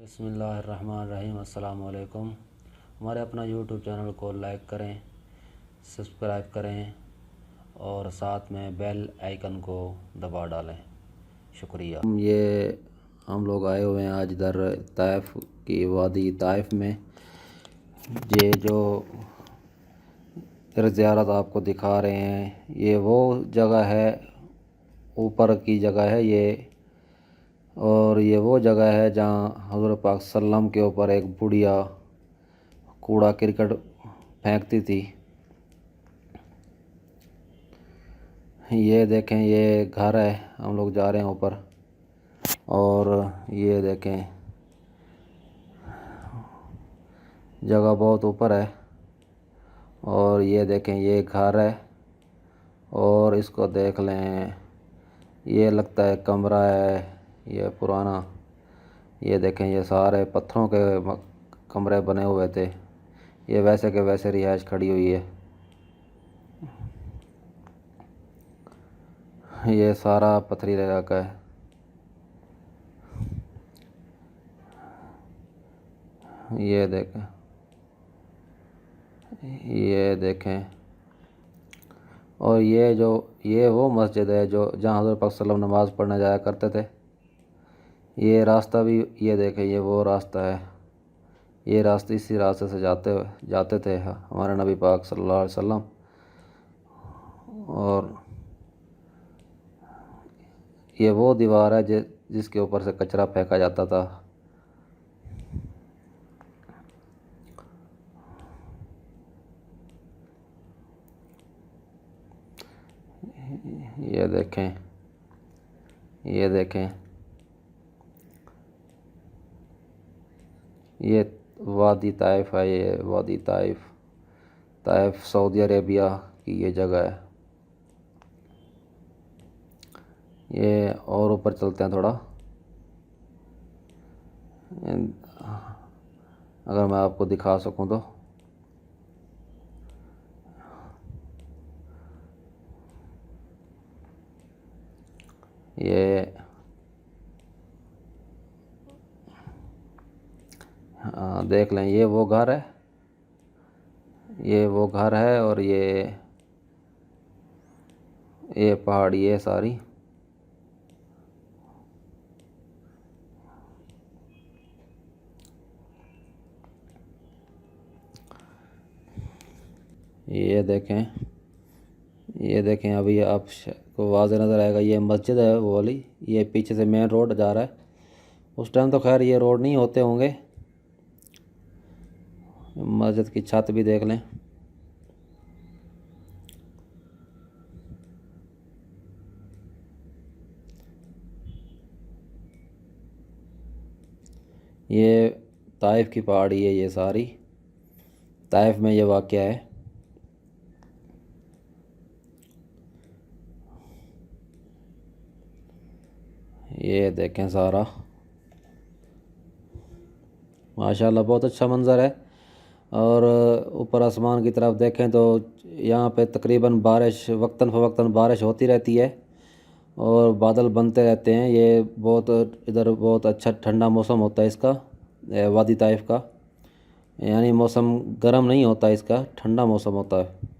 बिस्मिल्लाहिर्रहमानिर्रहीम। अस्सलाम वालेकुम। हमारे अपना यूट्यूब चैनल को लाइक करें, सब्सक्राइब करें और साथ में बेल आइकन को दबा डालें। शुक्रिया। हम लोग आए हुए हैं आज इधर ताइफ की वादी ताइफ में। ये जो ज़ियारत आपको दिखा रहे हैं ये वो जगह है, ऊपर की जगह है ये, और ये वो जगह है जहाँ हज़रत पाक सल्लम के ऊपर एक बुढ़िया कूड़ा करकट फेंकती थी। ये देखें, ये घर है, हम लोग जा रहे हैं ऊपर। और ये देखें जगह बहुत ऊपर है। और ये देखें ये घर है, और इसको देख लें, ये लगता है कमरा है ये पुराना। ये देखें ये सारे पत्थरों के कमरे बने हुए थे, ये वैसे के वैसे रिहाइश खड़ी हुई है। ये सारा पथरीला इलाका है। ये देखें और ये वो मस्जिद है जो जहाँ हज़रत पाक सल्लल्लाहु अलैहि वसल्लम नमाज़ पढ़ने जाया करते थे। ये रास्ता भी ये देखें, ये वो रास्ता है। ये रास्ते इसी रास्ते से जाते थे हमारे नबी पाक सल्लल्लाहु अलैहि वसल्लम। और ये वो दीवार है जिसके ऊपर से कचरा फेंका जाता था। ये देखें ये वादी ताइफ है। ये वादी ताइफ सऊदी अरेबिया की ये जगह है। ये और ऊपर चलते हैं थोड़ा, अगर मैं आपको दिखा सकूं तो। ये देख लें, ये वो घर है, और ये पहाड़ी है सारी। ये देखें अभी आपको वाज़ेह नज़र आएगा, ये मस्जिद है वो वाली। ये पीछे से मेन रोड जा रहा है। उस टाइम तो खैर ये रोड नहीं होते होंगे। मस्जिद की छत भी देख लें। ये ताइफ की पहाड़ी है, ये सारी ताइफ में ये वाक़या है। ये देखें सारा, माशाल्लाह बहुत अच्छा मंज़र है। और ऊपर आसमान की तरफ देखें तो यहाँ पे तकरीबन बारिश वक्तन फ़वक्तन बारिश होती रहती है और बादल बनते रहते हैं। ये बहुत इधर बहुत अच्छा ठंडा मौसम होता है इसका, वादी ताइफ का। यानी मौसम गर्म नहीं होता, इसका ठंडा मौसम होता है।